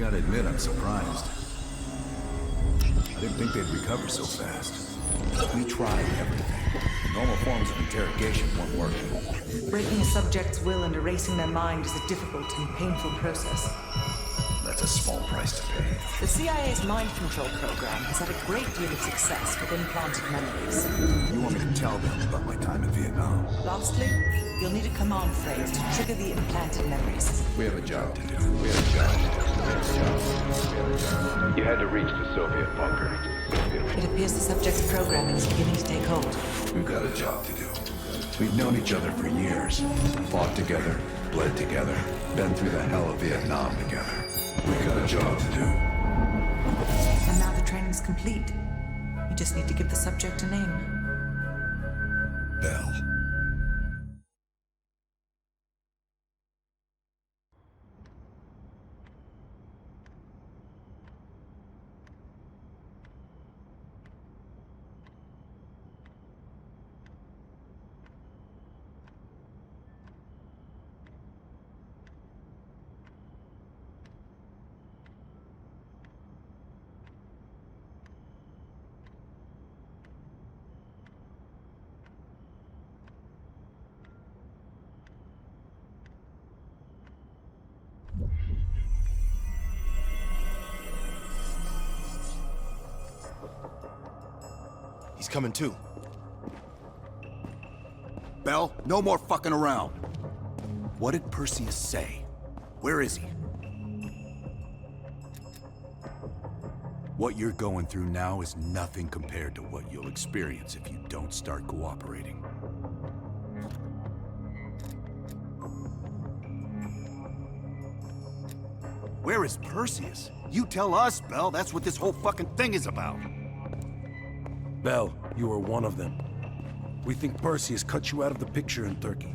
Gotta admit, I'm surprised. I didn't think they'd recover so fast. We tried everything. Normal forms of interrogation weren't working. Breaking a subject's will and erasing their mind is a difficult and painful process. That's a small price to pay. The CIA's mind control program has had a great deal of success with implanted memories. You want me to tell them about my time in Vietnam? Lastly, you'll need a command phrase to trigger the implanted memories. We have a job to do. You had to reach the Soviet bunker. It appears the subject's programming is beginning to take hold. We've got a job to do. We've known each other for years. Fought together, bled together, been through the hell of Vietnam together. We've got a job to do. And now the training's complete. You just need to give the subject a name. Bell. He's coming too. Bell, no more fucking around. What did Perseus say? Where is he? What you're going through now is nothing compared to what you'll experience if you don't start cooperating. Where is Perseus? You tell us, Bell. That's what this whole fucking thing is about. Bell, you were one of them. We think Perseus cut you out of the picture in Turkey.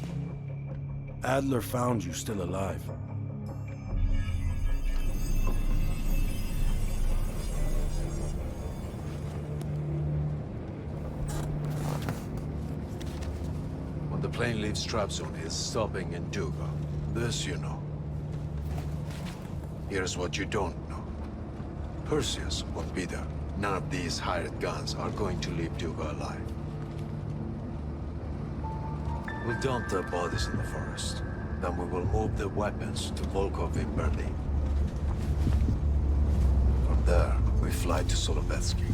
Adler found you still alive. When the plane leaves Trabzon, it's stopping in Duga. This you know. Here's what you don't know. Perseus won't be there. None of these hired guns are going to leave Duga alive. We'll dump their bodies in the forest. Then we will move the weapons to Volkov in Berlin. From there, we fly to Solovetsky.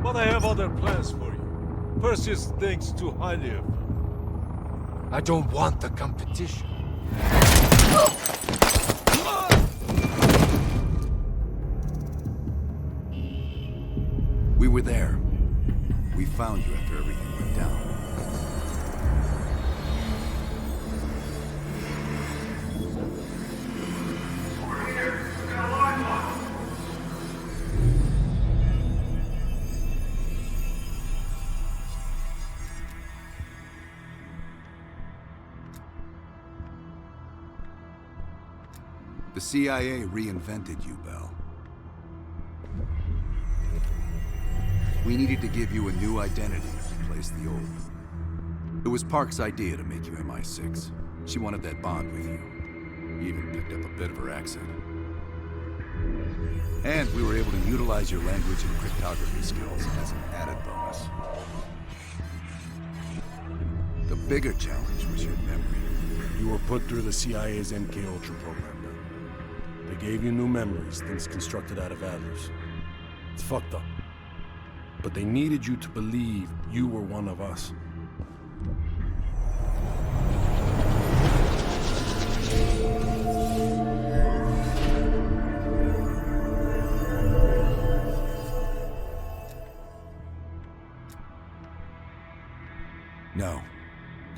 But I have other plans for you. Perseus thinks too highly of you. I don't want the competition. We were there. We found you after everything went down. The CIA reinvented you, Bell. We needed to give you a new identity to replace the old. It was Park's idea to make you MI6. She wanted that bond with you. You even picked up a bit of her accent. And we were able to utilize your language and cryptography skills as an added bonus. The bigger challenge was your memory. You were put through the CIA's MK-Ultra program, Bell. They gave you new memories, things constructed out of Adler's. It's fucked up. But they needed you to believe you were one of us. No.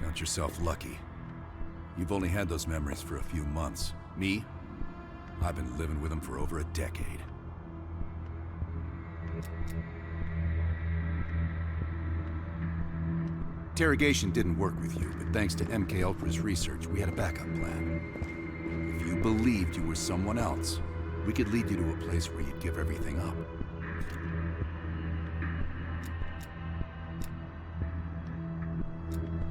Count yourself lucky. You've only had those memories for a few months. Me? I've been living with them for over a decade. Interrogation didn't work with you, but thanks to MK-Ultra's research, we had a backup plan. If you believed you were someone else, we could lead you to a place where you'd give everything up.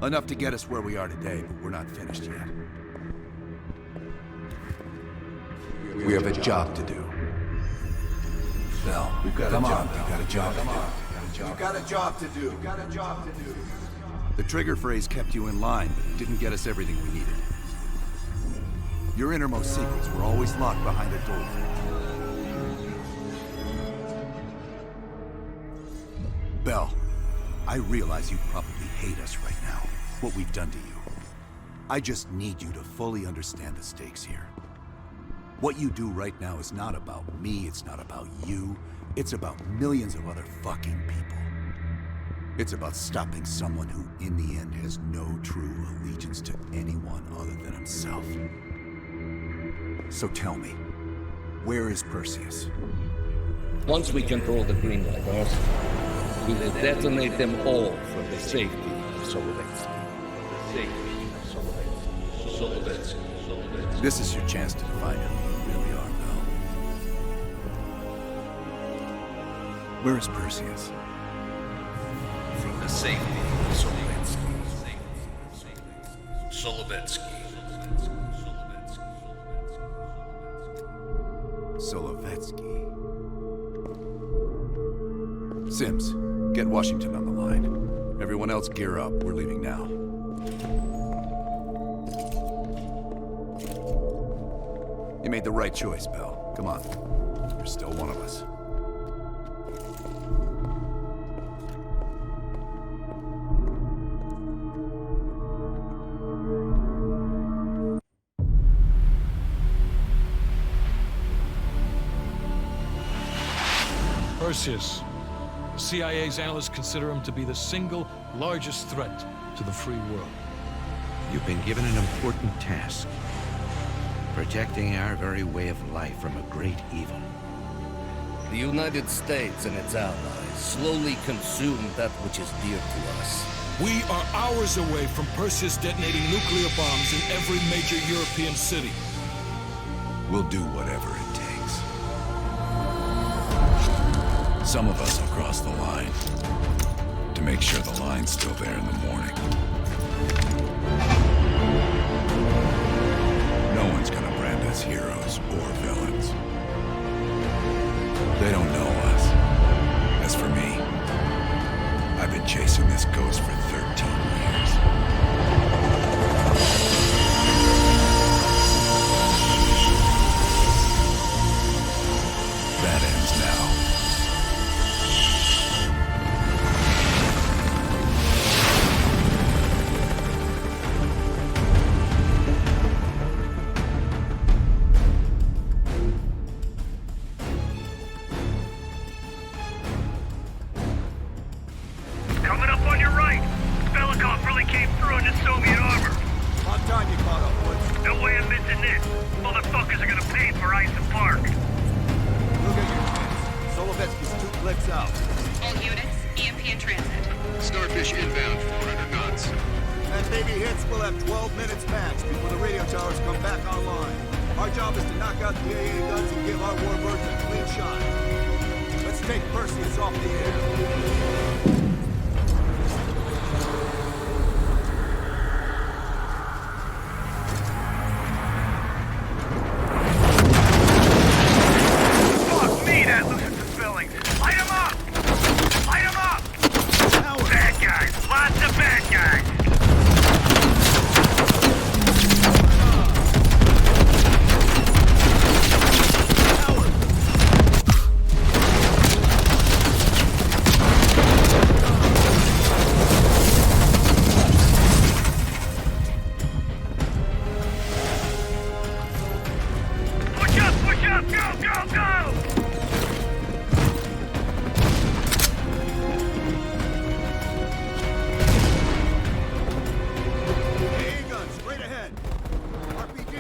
Enough to get us where we are today, but we're not finished yet. We have a job to do. Bell, come on. We got a job to do. We've got a job to do. The trigger phrase kept you in line, but it didn't get us everything we needed. Your innermost secrets were always locked behind a door. Bell, I realize you probably hate us right now, what we've done to you. I just need you to fully understand the stakes here. What you do right now is not about me, it's not about you, it's about millions of other fucking people. It's about stopping someone who, in the end, has no true allegiance to anyone other than himself. So tell me, where is Perseus? Once we control the green lighters, we will detonate them all for the safety of Solovetsky. This is your chance to define who you really are, Bell. Where is Perseus? From the safety of Solovetsky. Solovetsky. Sims, get Washington on the line. Everyone else gear up. We're leaving now. You made the right choice, Bell. Come on. You're still one of us. Perseus. The CIA's analysts consider him to be the single largest threat to the free world. You've been given an important task. Protecting our very way of life from a great evil. The United States and its allies slowly consume that which is dear to us. We are hours away from Perseus detonating nuclear bombs in every major European city. We'll do whatever it takes. Some of us will cross the line to make sure the line's still there in the morning. No one's gonna brand us heroes or villains. They don't know us. As for me, I've been chasing this ghost for 13 years. That ends now. Coming up on your right. Belikov really came through in the Soviet armor. About time you caught up, Woods. No way I'm missing this. Motherfuckers are gonna pay for Ison Park. Look at your chance. Solovetsky's 2 clicks out. All units, EMP in transit. Starfish inbound, 400 knots. That baby hits, we'll have 12 minutes max before the radio towers come back online. Our job is to knock out the AA guns and give our warbirds a clean shot. Let's take Perseus off the air. Fuck me, that loosens the spilling. Light 'em up! Light 'em up! Bad guys. Lots of bad guys. Push up! Push up! Go! Go! Go! AA guns, straight ahead. RPG.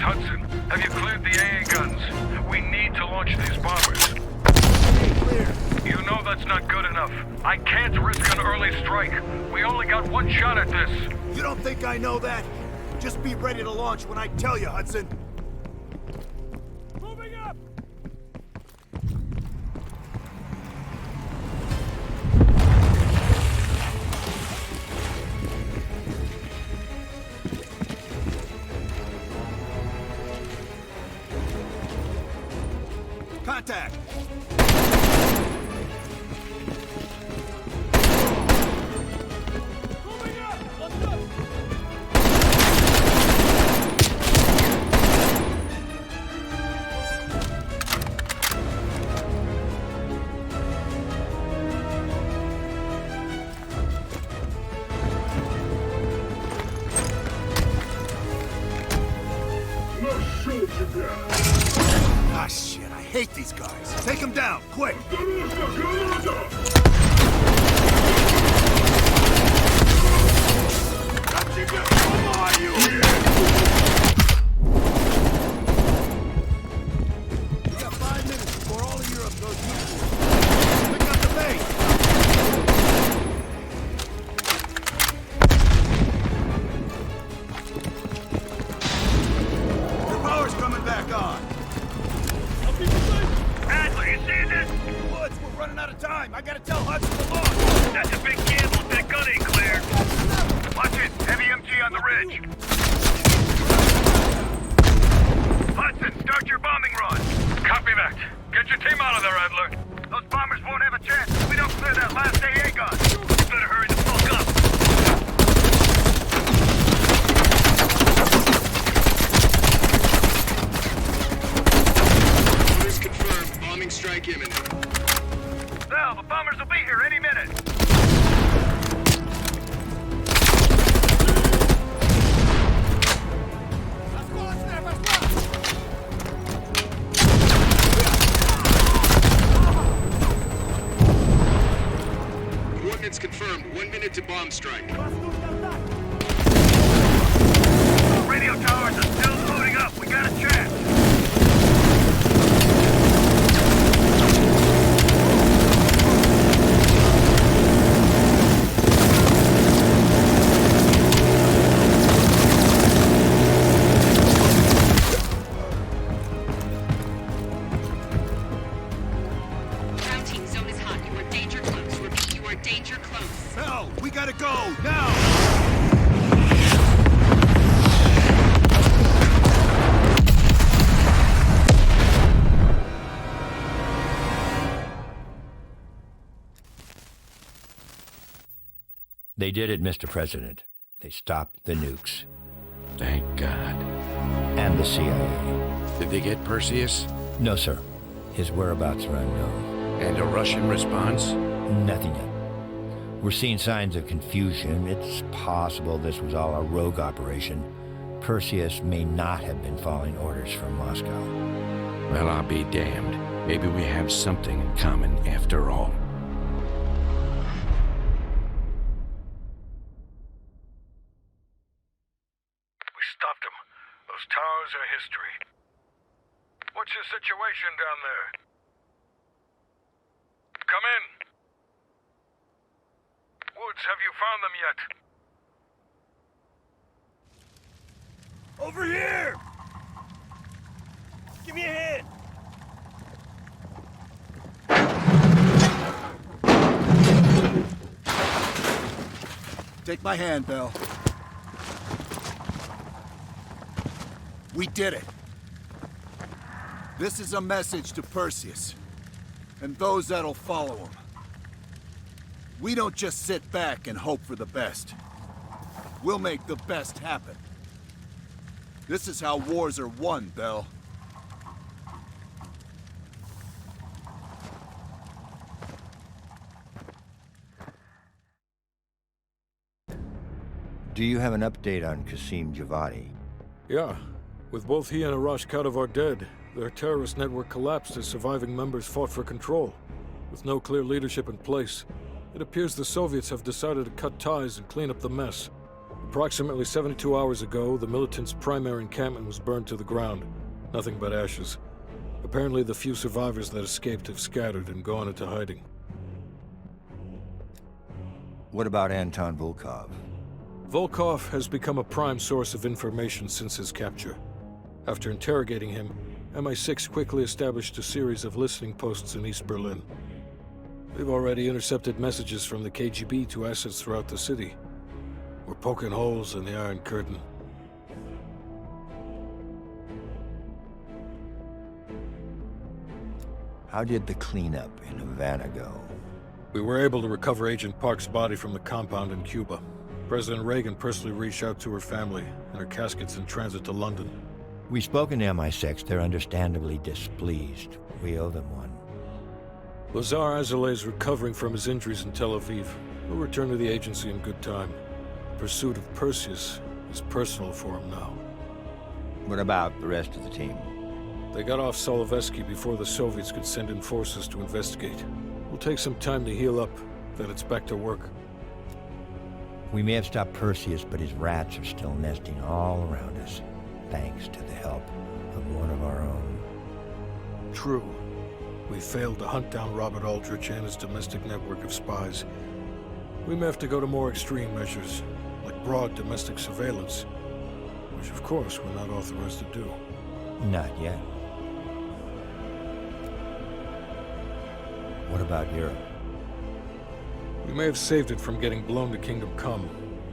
Hudson. Have you cleared the AA guns? We need to launch these bombers. Clear. You know that's not good enough. I can't risk an early strike. We only got one shot at this. You don't think I know that? Just be ready to launch when I tell you, Hudson. Moving up! Contact! Moving up! Let's go! Ah, shit, I hate these guys. Take them down, quick! We got 5 minutes before all of Europe goes nuclear. Pick up the base! Your power's coming back on. Adler, you see this? Woods, we're running out of time. I gotta tell Hudson to launch. That's a big gamble if that gun ain't cleared. Watch it. Heavy MG on the ridge. Hudson, start your bombing run. Copy that. Get your team out of there, Adler. Those bombers won't have a chance if we don't clear that last AA gun. Better hurry the fuck up. Orders confirmed. Bombing strike imminent. Sal, the bombers will be here any minute. Coordinates confirmed. 1 minute to bomb strike. Radio towers are still loading up. We got a chance. Ground team, zone is hot. You are danger close. Repeat, you are danger close. No, we gotta go, now! They did it, Mr. President. They stopped the nukes. Thank God. And the CIA. Did they get Perseus? No, sir. His whereabouts are unknown. And a Russian response? Nothing yet. We're seeing signs of confusion. It's possible this was all a rogue operation. Perseus may not have been following orders from Moscow. Well, I'll be damned. Maybe we have something in common after all. We stopped them. Those towers are history. What's your situation down there? Come in. Woods, have you found them yet? Over here! Give me a hand! Take my hand, Bell. We did it. This is a message to Perseus, and those that'll follow him. We don't just sit back and hope for the best. We'll make the best happen. This is how wars are won, Bell. Do you have an update on Qasim Javadi? Yeah. With both he and Arash Kadivar dead, their terrorist network collapsed as surviving members fought for control. With no clear leadership in place, it appears the Soviets have decided to cut ties and clean up the mess. Approximately 72 hours ago, the militants' primary encampment was burned to the ground. Nothing but ashes. Apparently, the few survivors that escaped have scattered and gone into hiding. What about Anton Volkov? Volkov has become a prime source of information since his capture. After interrogating him, MI6 quickly established a series of listening posts in East Berlin. We've already intercepted messages from the KGB to assets throughout the city. We're poking holes in the Iron Curtain. How did the cleanup in Havana go? We were able to recover Agent Park's body from the compound in Cuba. President Reagan personally reached out to her family, and her casket's in transit to London. We've spoken to MI6. They're understandably displeased. We owe them one. Lazar Azalea is recovering from his injuries in Tel Aviv. He'll return to the agency in good time. Pursuit of Perseus is personal for him now. What about the rest of the team? They got off Solovetsky before the Soviets could send in forces to investigate. It'll take some time to heal up, then it's back to work. We may have stopped Perseus, but his rats are still nesting all around us, thanks to the help of one of our own. True. We failed to hunt down Robert Aldrich and his domestic network of spies. We may have to go to more extreme measures, like broad domestic surveillance, which of course we're not authorized to do. Not yet. What about Europe? We may have saved it from getting blown to Kingdom Come,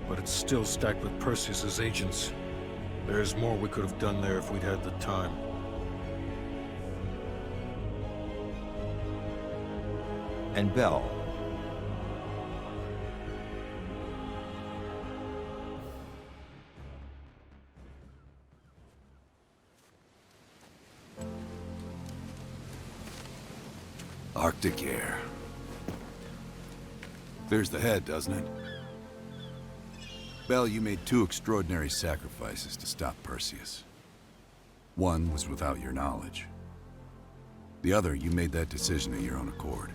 but it's still stacked with Perseus's agents. There's more we could have done there if we'd had the time. And Bell? Arctic air. There's the head, doesn't it? Bell, you made two extraordinary sacrifices to stop Perseus. One was without your knowledge. The other, you made that decision of your own accord.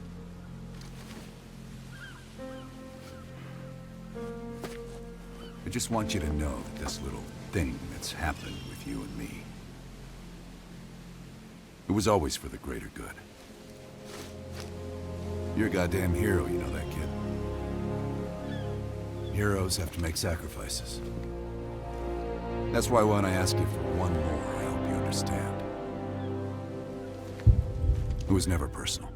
I just want you to know that this little thing that's happened with you and me, it was always for the greater good. You're a goddamn hero, you know that, kid. Heroes have to make sacrifices. That's why when I ask you for one more, I hope you understand. It was never personal.